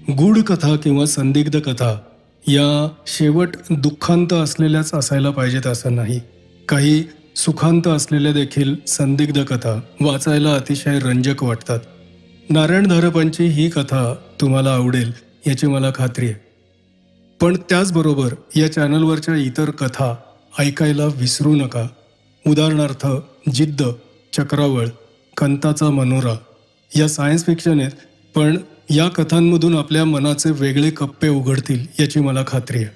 गूढ कथा किंवा संदिग्ध कथा या शेवट दुःखांत असलेल्याच असायला पाहिजेत असं नाही. काही सुखांत असलेल्या देखील संदिग्ध कथा वाचायला अतिशय रंजक वाटतात. नारायण धारपांची ही कथा तुम्हाला आवडेल याची मला खात्री आहे. पण त्याचबरोबर या चॅनलवरच्या इतर कथा ऐकायला विसरू नका. उदाहरणार्थ जिद्द, चक्रावळ, कंताचा मनोरा या सायन्स फिक्शन आहेत, पण या कथांमधून आपल्या मनाचे वेगळे कप्पे उघडतील याची मला खात्री आहे.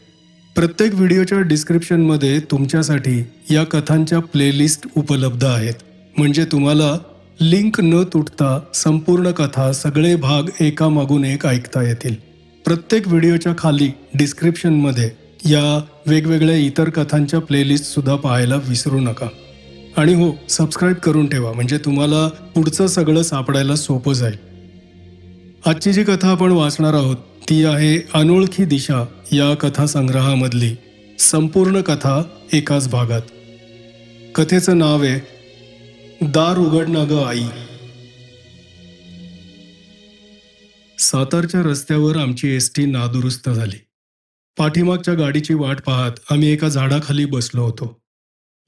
प्रत्येक व्हिडिओच्या डिस्क्रिप्शनमध्ये तुमच्यासाठी या कथांच्या प्लेलिस्ट उपलब्ध आहेत. म्हणजे तुम्हाला लिंक न तुटता संपूर्ण कथा सगळे भाग एकामागून एक ऐकता येतील. प्रत्येक व्हिडिओच्या खाली डिस्क्रिप्शनमध्ये या वेगवेगळ्या इतर कथांच्या प्लेलिस्टसुद्धा पाहायला विसरू नका. आणि हो, सबस्क्राईब करून ठेवा म्हणजे तुम्हाला पुढचं सगळं सापडायला सोपं जाईल. आजची जी कथा आपण वाचणार आहोत ती आहे अनोळखी दिशा या कथासंग्रहामधली संपूर्ण कथा एकाच भागात. कथेचं नाव आहे दार उघडना ग आई. सातारच्या रस्त्यावर आमची एसटी नादुरुस्त झाली. पाठीमागच्या गाडीची वाट पाहत आम्ही एका झाडाखाली बसलो होतो.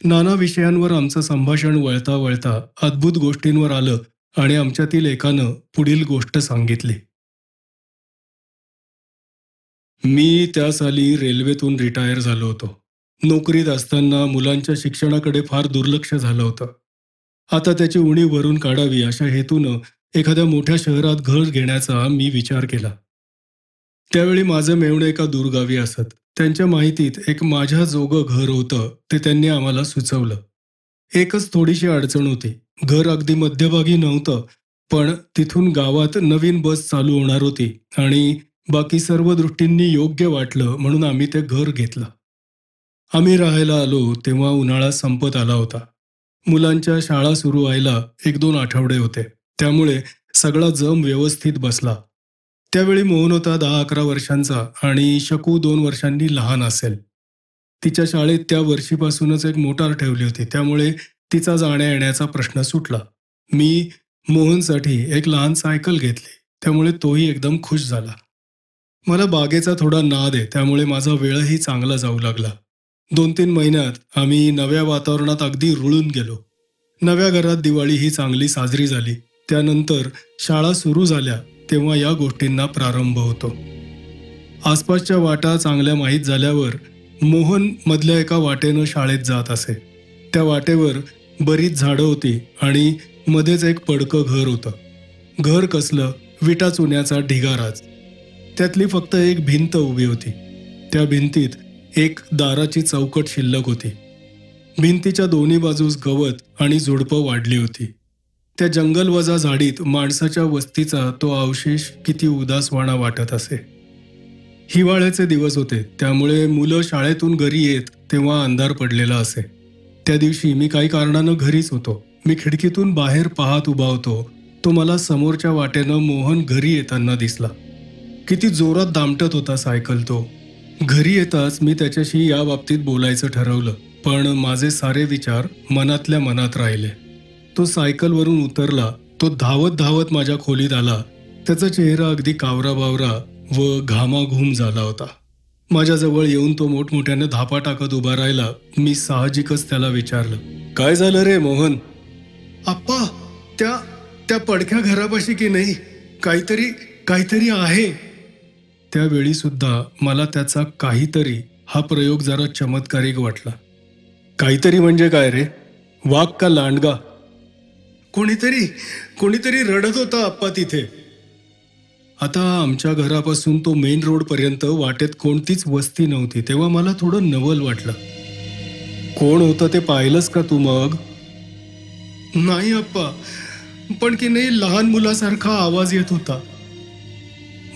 नाना विषयांवर आमचं संभाषण वळता वळता अद्भुत गोष्टींवर आलं आणि आमच्यातील एकानं पुढील गोष्ट सांगितली. मी त्या साली रेल्वेतून रिटायर झालो होतो. नोकरीत असताना मुलांच्या शिक्षणाकडे फार दुर्लक्ष झालं होतं. आता त्याची उणीव भरून काढावी अशा हेतूनं एखाद्या मोठ्या शहरात घर घेण्याचा मी विचार केला. त्यावेळी माझं मेव्हणं एका दूरगावी असत. त्यांच्या माहितीत एक माझ्या जोगं घर होतं ते त्यांनी आम्हाला सुचवलं. एकच थोडीशी अडचण होती. घर अगदी मध्यभागी नव्हतं, पण तिथून गावात नवीन बस चालू होणार होती आणि बाकी सर्व दृष्टींनी योग्य वाटलं म्हणून आम्ही ते घर घेतलं. आम्ही राहायला आलो तेव्हा उन्हाळा संपत आला होता. मुलांच्या शाळा सुरू व्हायला 1-2 आठवडे होते. त्यामुळे सगळा जम व्यवस्थित बसला. त्यावेळी मोहन होता 10-11 वर्षांचा आणि शकू 2 वर्षांनी लहान असेल. तिच्या शाळेत त्या वर्षीपासूनच एक मोटार ठेवली होती, त्यामुळे तिचा जाण्या येण्याचा प्रश्न सुटला. मी मोहनसाठी एक लहान सायकल घेतली, त्यामुळे तोही एकदम खुश झाला. मला बागेचा थोडा नाद आहे, त्यामुळे माझा वेळही चांगला जाऊ लागला. 2-3 महिन्यात आम्ही नव्या वातावरणात अगदी रुळून गेलो. नव्या घरात दिवाळी ही चांगली साजरी झाली. त्यानंतर शाळा सुरू झाल्या तेव्हा या गोष्टींना प्रारंभ होतो. आसपासच्या वाटा चांगल्या माहीत झाल्यावर मोहन मधल्या एका वाटेनं शाळेत जात असे. त्या वाटेवर बरीच झाडं होती आणि मध्येच एक पडकं घर होतं. घर कसलं, विटा चुन्याचा ढिगाराच. त्यातली फक्त एक भिंत उभी होती. त्या भिंतीत एक दाराची चौकट शिल्लक होती. भिंतीच्या दोन्ही बाजूस गवत आणि झुडपं वाढली होती. त्या जंगलवजा झाडीत माणसाच्या वस्तीचा तो अवशेष किती उदासवाणा वाटत असे. हिवाळ्याचे दिवस होते, त्यामुळे मुलं शाळेतून घरी येत तेव्हा अंधार पडलेला असे. त्या दिवशी मी काही कारणानं घरीच होतो. मी खिडकीतून बाहेर पाहत उभा होतो. तो मला समोरच्या वाटेनं मोहन घरी येताना दिसला. किती जोरात दामटत होता सायकल तो. घरी येताच मी त्याच्याशी या बाबतीत बोलायचं ठरवलं, पण माझे सारे विचार मनातल्या मनात राहिले. तो सायकलवरून उतरला. तो धावत धावत माझ्या खोलीत आला. त्याचा चेहरा अगदी कावराबावरा व घामाघूम झाला होता. माझ्याजवळ येऊन तो मोठमोठ्याने धापा टाकत उभा राहिला. मी साहजिकच त्याला विचारलं, काय झालं रे मोहन? आप्पा, त्या पडक्या घरापाशी की नाही काहीतरी आहे. त्यावेळी सुद्धा मला त्याचा काहीतरी हा प्रयोग जरा चमत्कारिक वाटला. काहीतरी म्हणजे काय रे? वाघ का लांडगा? कोणीतरी रडत होता आप्पा तिथे. आता आमच्या घरापासून तो मेन रोड पर्यंत वाटेत कोणतीच वस्ती नव्हती. तेव्हा मला थोडं नवल वाटलं. कोण होतं ते पाहिलंस का तू मग? नाही आप्पा, पण की नाही लहान मुलासारखा आवाज येत होता.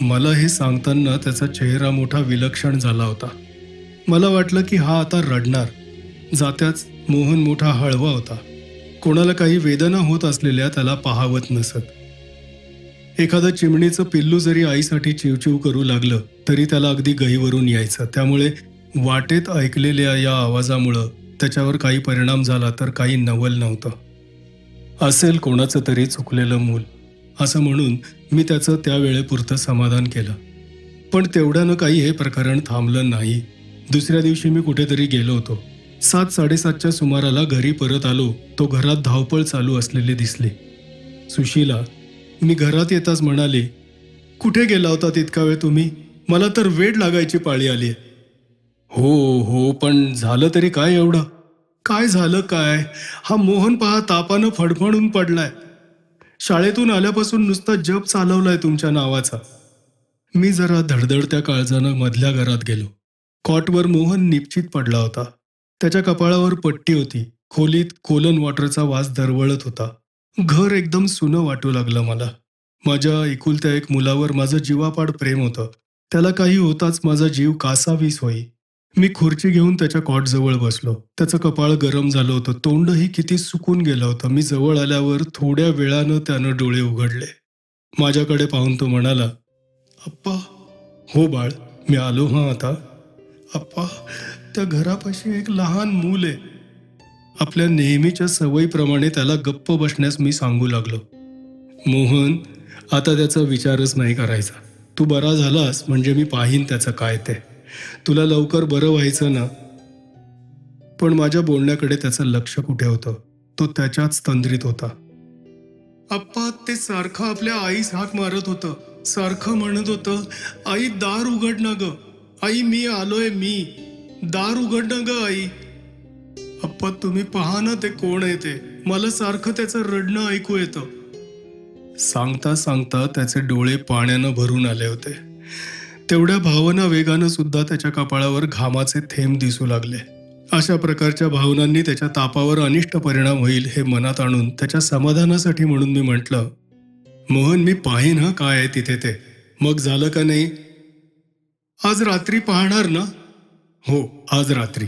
मला हे सांगताना त्याचा चेहरा मोठा विलक्षण झाला होता. मला वाटलं की हा आता रडणार. जात्याच मोहन मोठा हळवा होता. कोणाला काही वेदना होत असलेल्या त्याला पाहावत नसत. एखादं चिमणीचं पिल्लू जरी आईसाठी चिवचिव करू लागलं तरी त्याला अगदी गहीवरून यायचं. त्यामुळे वाटेत ऐकलेल्या या आवाजामुळं त्याच्यावर काही परिणाम झाला तर काही नवल नव्हतं. असेल कोणाचं तरी चुकलेलं मूल असं म्हणून मी त्याचं त्या वेळेपुरतं समाधान केलं. पण तेवढ्यानं काही हे प्रकरण थांबलं नाही. दुसऱ्या दिवशी मी कुठेतरी गेलो होतो. 7:00-7:30च्या सुमाराला घरी परत आलो. तो घरात धावपळ चालू असलेली दिसली. सुशीला, मी घरात येताच म्हणाली, "कुठे गेला होता तितका वेळ तुम्ही? मला तर वेड लागायची पाळी आली." "हो, हो, पण झालं तरी काय एवढं?" "काय झालं काय? हा मोहन पहा तापानं फडफडून पडलाय. शाळेतून आल्यापासून नुसता जप चालवलाय तुमच्या नावाचा." मी जरा धडधडत्या काळजानं मधल्या घरात गेलो. कॉटवर मोहन निपचित पडला होता. त्याच्या कपाळावर पट्टी होती. खोलीत कोलन वॉटरचा वास दरवळत होता. घर एकदम सुनं वाटू लागलं मला. माझ्या एकुलत्या एक मुलावर माझं जीवापाड प्रेम होतं. त्याला काही होताच माझा जीव कासावीस होई. मी खुर्ची घेऊन त्याच्या कॉटजवळ बसलो. त्याचं कपाळ गरम झालं होतं. तोंडही किती सुकून गेलं होतं. मी जवळ आल्यावर थोड्या वेळानं त्यानं डोळे उघडले. माझ्याकडे पाहून तो म्हणाला, "अप्पा." "हो बाळ, मी आलो हां आता." "अप्पा, त्या घरापाशी एक लहान मूल आहे." आपल्या नेहमीच्या सवयीप्रमाणे त्याला गप्प बसण्यास मी सांगू लागलो. "मोहन, आता त्याचा विचारच नाही करायचा. तू बरा झालास म्हणजे मी पाहीन त्याचं काय ते. तुला लवकर बरं व्हायचं ना." पण माझ्या बोलण्याकडे त्याचं लक्ष कुठे होतं? तो त्याच्याच तंद्रीत होता. "अप्पा, ते सारखं आपल्या आईस हाक मारत होतं. सारखं म्हणत होतं, 'आई, दार उघड ना ग. आई, मी आलोय मी. दार उघड ना ग आई.' अप्पा, तुम्ही पहा ना ते कोण आहे ते. मला सारखं त्याचं रडणं ऐकू येतं." सांगता सांगता त्याचे डोळे पाण्यानं भरून आले होते. तेवढ्या भावना वेगानं सुद्धा त्याच्या कपाळावर घामाचे थेंब दिसू लागले. अशा प्रकारच्या भावनांनी त्याच्या तापावर अनिष्ट परिणाम होईल हे मनात आणून त्याच्या समाधानासाठी म्हणून मी म्हटलं, "मोहन, मी पाहीन हा काय आहे तिथे ते. मग झालं का नाही?" "आज रात्री पाहणार ना?" "हो, आज रात्री."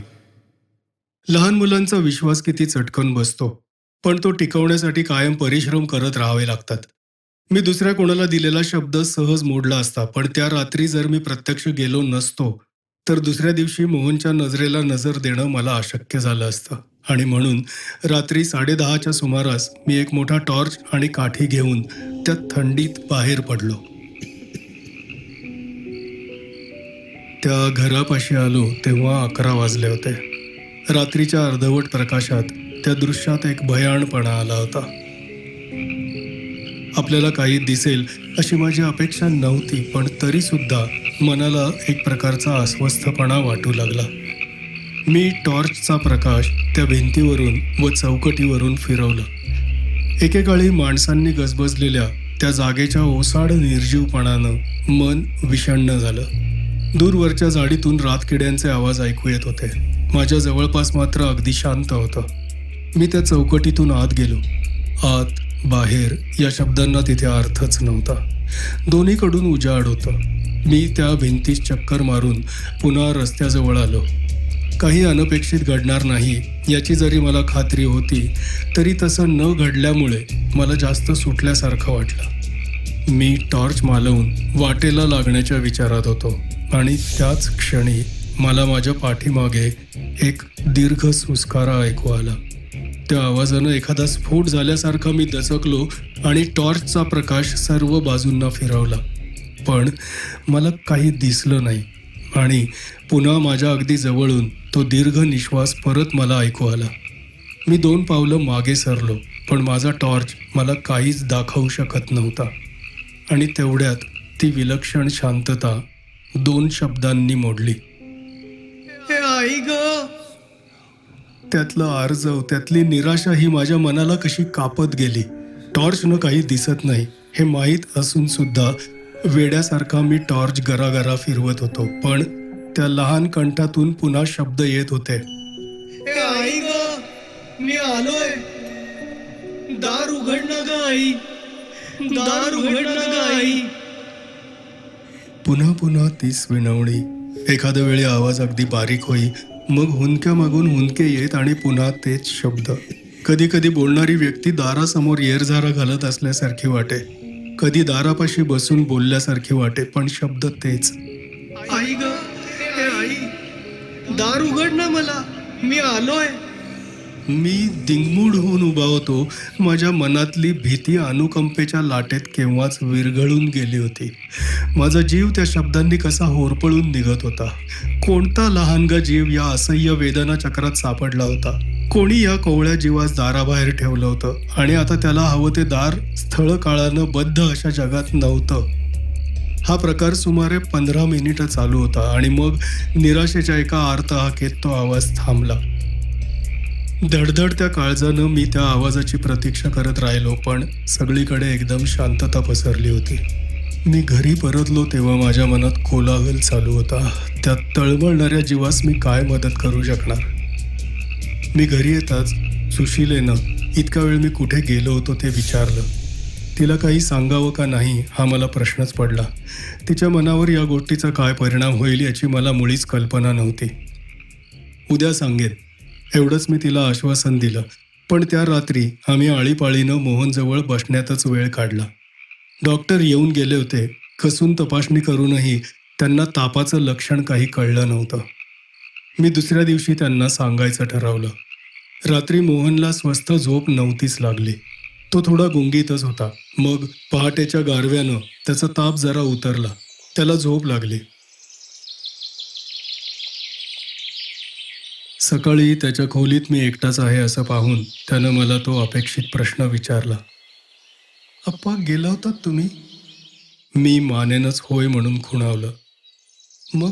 लहान मुलांचा विश्वास किती चटकन बसतो, पण तो टिकवण्यासाठी कायम परिश्रम करत राहावे लागतात. मी दुसऱ्या कोणाला दिलेला शब्द सहज मोडला असता, पण त्या रात्री जर मी प्रत्यक्ष गेलो नसतो, तर दुसऱ्या दिवशी मोहनच्या नजरेला नजर देणं मला अशक्य झालं असतं. आणि म्हणून रात्री 10:30च्या सुमारास मी एक मोठा टॉर्च आणि काठी घेऊन त्या थंडीत बाहेर पडलो. त्या घरापाशी आलो तेव्हा 11 वाजले होते. रात्रीच्या अर्धवट प्रकाशात त्या दृश्यात एक भयाणपणा आला होता. आपल्याला काही दिसेल अशी माझी अपेक्षा नव्हती, पण तरी सुद्धा मनाला एक प्रकारचा अस्वस्थपणा वाटू लागला. मी टॉर्चचा प्रकाश त्या भिंतीवरून व चौकटीवरून फिरवलं. एकेकाळी माणसांनी गजबजलेल्या त्या जागेच्या ओसाड निर्जीवपणानं मन विषण्ण झालं. दूरवरच्या झाडीतून रातकिड्यांचे आवाज ऐकू येत होते. माझ्या जवळपास मात्र अगदी शांत होतं. मी त्या चौकटीतून आत गेलो. आत, बाहेर या शब्दांना तिथे अर्थच नव्हता. दोन्हीकडून उजाड होतं. मी त्या भिंतीस चक्कर मारून पुन्हा रस्त्याजवळ आलो. काही अनपेक्षित घडणार नाही याची जरी मला खात्री होती, तरी तसं न घडल्यामुळे मला जास्त सुटल्यासारखं वाटलं. मी टॉर्च मालवून वाटेला लागण्याच्या विचारात होतो आणि त्याच क्षणी मला माझ्या पाठीमागे एक दीर्घ सुस्कारा ऐकू आला. त्या आवाजानं एखादा स्फोट झाल्यासारखा मी दचकलो आणि टॉर्चचा प्रकाश सर्व बाजूंना फिरवला. पण मला काही दिसलं नाही आणि पुन्हा माझ्या अगदी जवळून तो दीर्घ निश्वास परत मला ऐकू आला. मी 2 पावलं मागे सरलो, पण माझा टॉर्च मला काहीच दाखवू शकत नव्हता. आणि तेवढ्यात ती विलक्षण शांतता 2 शब्दांनी मोडली. "हे आई ग." त्यातलं आर्जव, त्यातली निराशा ही माझ्या मनाला कशी कापत गेली. टॉर्चनं काही दिसत नाही हे माहीत असून सुद्धा वेड्यासारखा मी टॉर्च गरागरा फिरवत होतो. पण त्या लहान कंठातून पुन्हा शब्द येत होते. "हे आई ग, मी आलोय. दार उघड ना ग आई. दार उघड ना ग आई." पुन्हा पुन्हा तीच विनवणी. एखाद्या वेळी आवाज अगदी बारीक होई, मग हुंदक्या मागून हुंदके येत आणि पुन्हा तेच शब्द. कधी कधी बोलणारी व्यक्ती दारासमोर येरझारा घालत असल्यासारखी वाटे, कधी दारापाशी बसून बोलल्यासारखी वाटे, पण शब्द तेच. "आई ग, हे आई, दार उघड ना मला. मी आलोय." मी दिंगमूड होऊन उभा होतो. माझ्या मनातली भीती अनुकंपेच्या लाटेत केव्हाच विरघळून गेली होती. माझा जीव त्या शब्दांनी कसा होरपळून निघत होता. कोणता लहानगा जीव या असह्य वेदना चक्रात सापडला होता. कोणी या कोवळ्या जीवास दाराबाहेर ठेवलं होतं आणि आता त्याला हवं ते दार स्थळ काळानं बद्ध अशा जगात नव्हतं. हा प्रकार सुमारे 15 मिनिटं चालू होता आणि मग निराशेच्या एका आर्त हाकेत तो आवाज थांबला. धडधडत्या काळजानं मी त्या आवाजाची प्रतीक्षा करत राहिलो, पण सगळीकडे एकदम शांतता पसरली होती. मी घरी परतलो तेव्हा माझ्या मनात कोलाहल चालू होता. त्या तळमळणाऱ्या जीवास मी काय मदत करू शकणार? मी घरी येताच सुशीलेनं इतका वेळ मी कुठे गेलो होतो ते विचारलं. तिला काही सांगावं का नाही हा मला प्रश्नच पडला. तिच्या मनावर या गोष्टीचा काय परिणाम होईल याची मला मुळीच कल्पना नव्हती. उद्या सांगेन एवढंच मी तिला आश्वासन दिलं. पण त्या रात्री आम्ही आळीपाळीनं मोहनजवळ बसण्यातच वेळ काढला. डॉक्टर येऊन गेले होते. कसून तपासणी करूनही त्यांना तापाचं लक्षण काही कळलं नव्हतं. मी दुसऱ्या दिवशी त्यांना सांगायचं ठरवलं. रात्री मोहनला स्वस्थ झोप नव्हतीच लागली. तो थोडा गुंगीतच होता. मग पहाटेच्या गारव्यानं त्याचा ताप जरा उतरला. त्याला झोप लागली. सकाळी त्याच्या खोलीत मी एकटाच आहे असं पाहून त्यानं मला तो अपेक्षित प्रश्न विचारला. अप्पा गेला होतात तुम्ही? मी मानेनच होय म्हणून खुणावलं. मग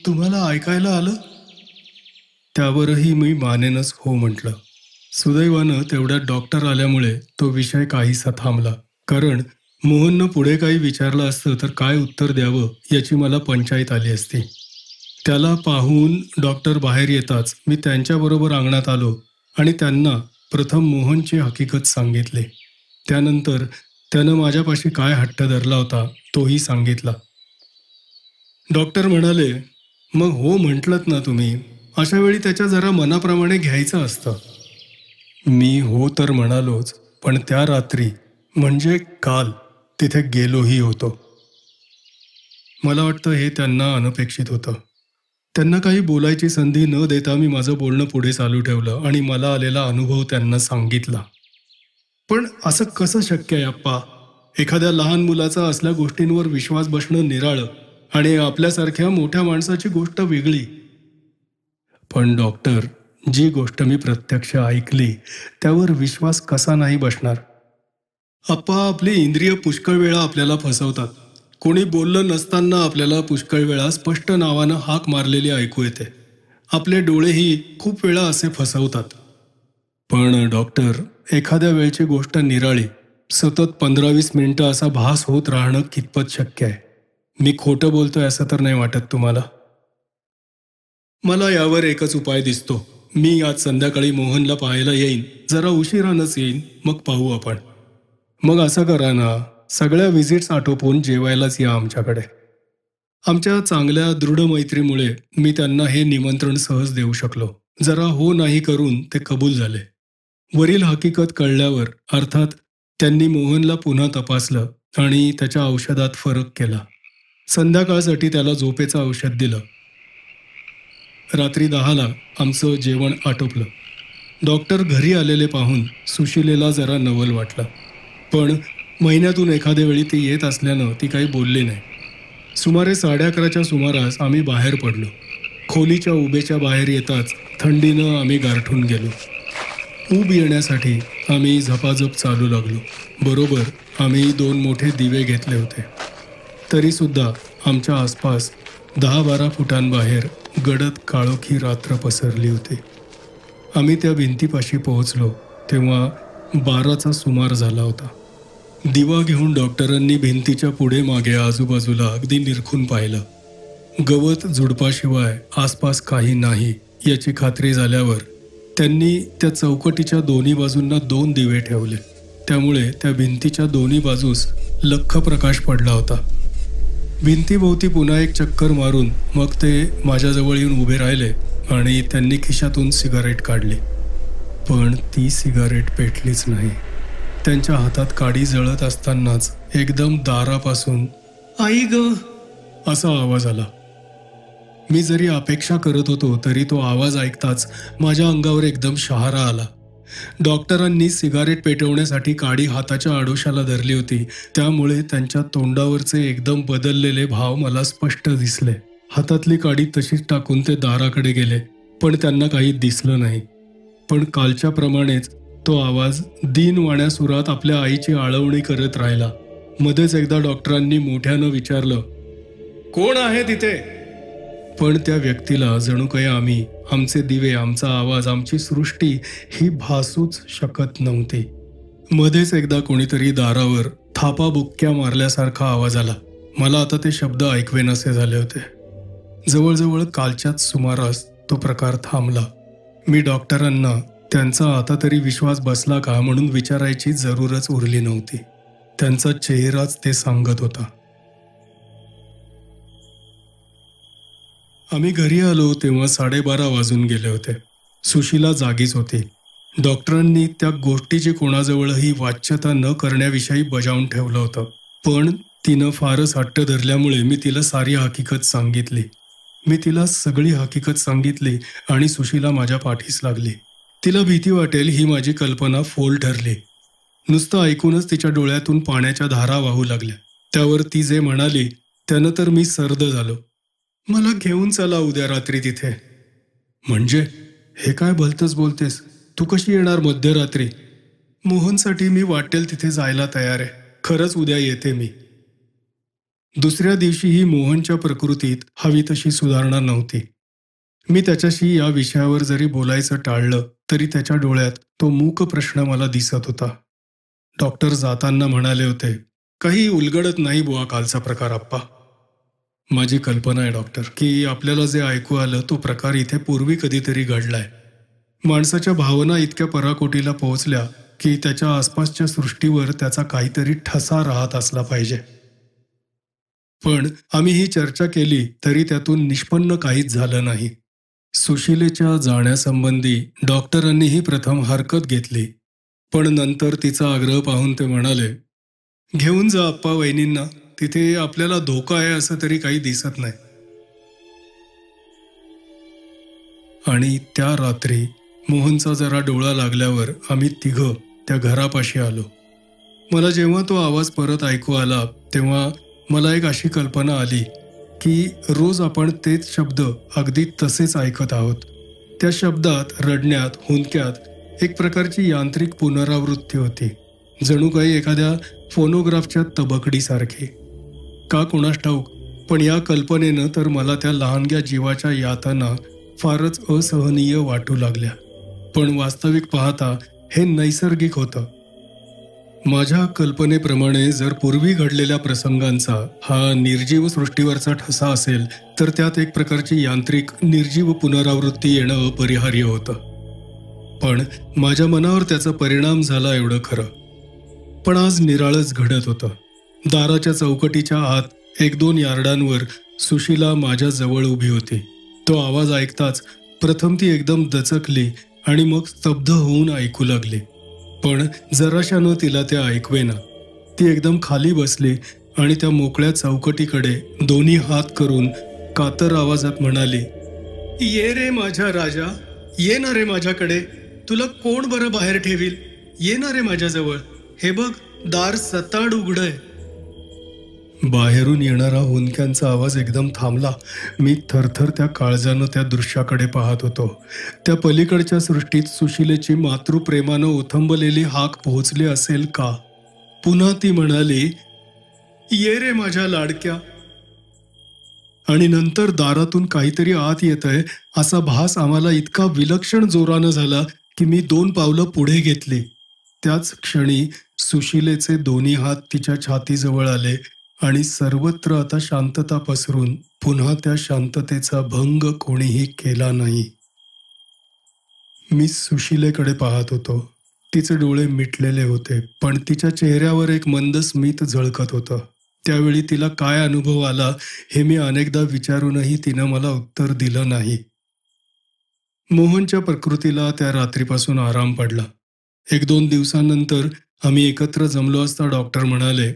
तुम्हाला ऐकायला आलं? त्यावरही मी मानेनच हो म्हटलं. सुदैवानं तेवढ्यात डॉक्टर आल्यामुळे तो विषय काहीसा थांबला. कारण मोहननं पुढे काही विचारलं असतं तर काय उत्तर द्यावं याची मला पंचाईत आली असती. त्याला पाहून डॉक्टर बाहेर येताच मी त्यांच्याबरोबर अंगणात आलो आणि त्यांना प्रथम मोहनची हकीकत सांगितली. त्यानंतर त्यानं माझ्यापाशी काय हट्ट धरला होता तोही सांगितला. डॉक्टर म्हणाले, मग हो म्हटलंत ना तुम्ही, अशा वेळी त्याच्या जरा मनाप्रमाणे घ्यायचं असतं. मी हो तर म्हणालोच, पण त्या रात्री म्हणजे काल तिथे गेलोही होतो. मला वाटतं हे त्यांना अनपेक्षित होतं. त्यांना काही बोलायची संधी न देता मी माझं बोलणं पुढे चालू ठेवलं आणि मला आलेला अनुभव त्यांना सांगितला. पण असं कसं शक्य आहे अप्पा? एखाद्या लहान मुलाचा असल्या गोष्टींवर विश्वास बसणं निराळं आणि आपल्यासारख्या मोठ्या माणसाची गोष्ट वेगळी. पण डॉक्टर, जी गोष्ट मी प्रत्यक्ष ऐकली त्यावर विश्वास कसा नाही बसणार? अप्पा, आपली इंद्रिय पुष्कळ वेळा आपल्याला फसवतात. कोणी बोललं नसताना आपल्याला पुष्कळ वेळा स्पष्ट नावानं हाक मारलेली ऐकू येते. आपले डोळेही खूप वेळा असे फसवतात. पण डॉक्टर, एखाद्या वेळची गोष्ट निराळी सतत 15-20 मिनिटं असा भास होत राहणं कितपत शक्य आहे? मी खोटं बोलतोय असं तर नाही वाटत तुम्हाला? मला यावर एकच उपाय दिसतो. मी आज संध्याकाळी मोहनला पाहायला येईन. जरा उशिरानच येईन, मग पाहू आपण. मग असं करा ना, सगळ्या व्हिजिट्स आटोपून जेवायलाच या आमच्याकडे. आमच्या चांगल्या दृढ मैत्रीमुळे मी त्यांना हे निमंत्रण सहज देऊ शकलो. जरा हो नाही करून ते कबूल झाले. वरील हकीकत कळल्यावर अर्थात त्यांनी मोहनला पुन्हा तपासलं आणि त्याच्या औषधात फरक केला. संध्याकाळसाठी त्याला झोपेचं औषध दिलं. रात्री 10ला आमचं जेवण आटोपलं. डॉक्टर घरी आलेले पाहून सुशीलेला जरा नवल वाटलं. पण महिन्यातून एखाद्या वेळी ती येत असल्यानं ती काही बोलली नाही. सुमारे 11:30च्या सुमारास आम्ही बाहेर पडलो. खोलीच्या उभेच्या बाहेर येताच थंडीनं आम्ही गारठून गेलो. ऊब येण्यासाठी आम्ही झपाझप चालू लागलो. बरोबर आम्ही 2 मोठे दिवे घेतले होते. तरीसुद्धा आमच्या आसपास 10-12 फुटांबाहेर गडद काळोखी रात्र पसरली होती. आम्ही त्या भिंतीपाशी पोहोचलो तेव्हा 12चा सुमार झाला होता. दिवा घेऊन डॉक्टरांनी भिंतीच्या पुढे मागे आजूबाजूला अगदी निरखून पाहिलं. गवत झुडपाशिवाय आसपास काही नाही याची खात्री झाल्यावर त्यांनी त्या चौकटीच्या दोन्ही बाजूंना 2 दिवे ठेवले. त्यामुळे त्या भिंतीच्या दोन्ही बाजूस लख्ख प्रकाश पडला होता. भिंतीभोवती पुन्हा एक चक्कर मारून मग ते माझ्याजवळ येऊन उभे राहिले आणि त्यांनी खिशातून सिगारेट काढली. पण ती सिगारेट पेटलीच नाही. त्यांच्या हातात काडी जळत असतानाच एकदम दारापासून आई ग असा आवाज आला. मी जरी अपेक्षा करत होतो तरी तो आवाज ऐकताच माझ्या अंगावर एकदम शहारा आला. डॉक्टरांनी सिगारेट पेटवण्यासाठी काडी हाताच्या आडोशाला धरली होती, त्यामुळे त्यांच्या तोंडावरचे एकदम बदललेले भाव मला स्पष्ट दिसले. हातातली काडी तशीच टाकून ते दाराकडे गेले, पण त्यांना काही दिसलं नाही. पण कालच्या प्रमाणेच तो आवाज दीनवाण्या सुरात आपल्या आईची आळवणी करत राहिला. मध्येच एकदा डॉक्टरांनी मोठ्यानं विचारलं, कोण आहे तिथे? पण त्या व्यक्तीला जणू काही आम्ही, आमचे दिवे, आमचा आवाज, आमची सृष्टी ही भासूच शकत नव्हती. मध्येच एकदा कोणीतरी दारावर थापा बुक्क्या मारल्यासारखा आवाज आला. मला आता ते शब्द ऐकवेनासे झाले होते. जवळजवळ कालच्याच सुमारास तो प्रकार थांबला. मी डॉक्टरांना त्यांचा आता तरी विश्वास बसला का म्हणून विचारायची जरूरच उरली नव्हती. त्यांचा चेहराच ते सांगत होता. आम्ही घरी आलो तेव्हा 12:30 वाजून गेले होते. सुशीला जागीच होती. डॉक्टरांनी त्या गोष्टीची कोणाजवळही वाच्यता न करण्याविषयी बजावून ठेवलं होतं. पण तिनं फारच हट्ट धरल्यामुळे मी तिला सारी हकीकत सांगितली. मी तिला सगळी हकीकत सांगितली आणि सुशीला माझ्या पाठीस लागली. तिला भीती वाटेल ही माझी कल्पना फोल ठरली. नुसतं ऐकूनच तिच्या डोळ्यातून पाण्याच्या धारा वाहू लागल्या. त्यावर ती जे म्हणाली त्यानं तर मी सर्द झालो. मला घेऊन चला उद्या रात्री तिथे. म्हणजे हे काय भलतंच बोलतेस? तू कशी येणार मध्यरात्री? मोहनसाठी मी वाटेल तिथे जायला तयार आहे. खरंच उद्या येते मी. दुसऱ्या दिवशीही मोहनच्या प्रकृतीत हवी तशी सुधारणा नव्हती. मी त्याच्याशी या विषयावर जरी बोलायचं टाळलं तरी त्याच्या डोळ्यात तो मूक प्रश्न मला दिसत होता. डॉक्टर जाताना म्हणाले होते, काही उलगडत नाही बुवा कालचा प्रकार आप्पा. माझी कल्पना आहे डॉक्टर, की आपल्याला जे ऐकू आलं तो प्रकार इथे पूर्वी कधीतरी घडलाय. माणसाच्या भावना इतक्या पराकोटीला पोहोचल्या की त्याच्या आसपासच्या सृष्टीवर त्याचा काहीतरी ठसा राहत असला पाहिजे. पण आम्ही ही चर्चा केली तरी त्यातून निष्पन्न काहीच झालं नाही. सुशिलेच्या जाण्यासंबंधी डॉक्टरांनीही प्रथम हरकत घेतली, पण नंतर तिचा आग्रह पाहून ते म्हणाले, घेऊन जा आप्पा वहिनींना. तिथे आपल्याला धोका आहे असं तरी काही दिसत नाही. आणि त्या रात्री मोहनचा जरा डोळा लागल्यावर आम्ही तिघं त्या घरापाशी आलो. मला जेव्हा तो आवाज परत ऐकू आला तेव्हा मला एक अशी कल्पना आली की रोज आपण तेच शब्द अगदी तसेच ऐकत आहोत. त्या शब्दात, रडण्यात, हुंदक्यात एक प्रकारची यांत्रिक पुनरावृत्ती होती, जणू काही एखाद्या फोनोग्राफच्या तबकडीसारखी. का कुणास ठाऊक, पण या कल्पनेनं तर मला त्या लहानग्या जीवाच्या यातना फारच असहनीय वाटू लागल्या. पण वास्तविक पाहता हे नैसर्गिक होतं. माझ्या कल्पनेप्रमाणे जर पूर्वी घडलेल्या प्रसंगांचा हा निर्जीव सृष्टीवरचा ठसा असेल तर त्यात एक प्रकारची यांत्रिक निर्जीव पुनरावृत्ती येणं अपरिहार्य होतं. पण माझ्या मनावर त्याचा परिणाम झाला एवढं खरं. पण आज निराळच घडत होतं. दाराच्या चौकटीच्या आत 1-2 यार्डांवर सुशीला माझ्या जवळ उभी होती. तो आवाज ऐकताच प्रथम ती एकदम दचकली आणि मग स्तब्ध होऊन ऐकू लागली. पण जराशानं तिला ते ऐकवेना. ती एकदम खाली बसली आणि त्या मोकळ्या चौकटीकडे दोन्ही हात करून कातर आवाजात म्हणाली, ये रे माझ्या राजा, ये ना रे माझ्याकडे. तुला कोण बरं बाहेर ठेवील? ये ना रे माझ्याजवळ. हे बघ, दार सताड उघडय. बाहेरून येणारा हुंदक्यांचा आवाज एकदम थांबला. मी थरथर त्या काळजानं त्या दृश्याकडे पाहत होतो. त्या पलीकडच्या सृष्टीत सुशिलेची मातृप्रेमानं ओथंबलेली हाक पोहोचली असेल का? पुन्हा ती म्हणाली, ये रे माझ्या लाडक्या. आणि नंतर दारातून काहीतरी आत येतंय असा भास आम्हाला इतका विलक्षण जोरानं झाला की मी 2 पावलं पुढे घेतली. त्याच क्षणी सुशिलेचे दोन्ही हात तिच्या छातीजवळ आले आणि सर्वत्र आता शांतता पसरून पुन्हा त्या शांततेचा भंग कोणीही केला नाही. मी सुशिलेकडे पाहत होतो. तिचे डोळे मिटलेले होते, पण तिच्या चेहऱ्यावर एक मंद स्मित झळकत होतं. त्यावेळी तिला काय अनुभव आला हे मी अनेकदा विचारूनही तिनं मला उत्तर दिलं नाही. मोहनच्या प्रकृतीला त्या रात्रीपासून आराम पडला. 1-2 दिवसांनंतर आम्ही एकत्र जमलो असता डॉक्टर म्हणाले,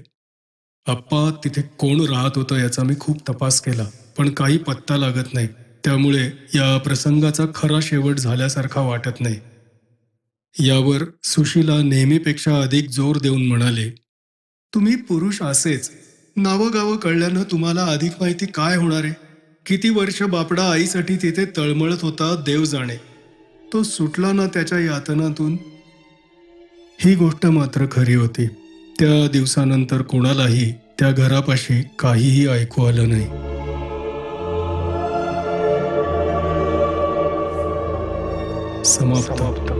अप्पा तिथे कोण राहत होतं याचा मी खूप तपास केला, पण काही पत्ता लागत नाही. त्यामुळे या प्रसंगाचा खरा शेवट झाल्यासारखा वाटत नाही. यावर सुशीला नेहमीपेक्षा अधिक जोर देऊन म्हणाले, तुम्ही पुरुष असेच. नावं गावं कळल्यानं तुम्हाला अधिक माहिती काय होणार आहे? किती वर्ष बापडा आईसाठी तिथे तळमळत होता देव जाणे. तो सुटला ना त्याच्या यातनातून. ही गोष्ट मात्र खरी होती. त्या दिवसानंतर कोणालाही त्या घरापाशी काहीही ऐकू आलं नाही. समाप्त.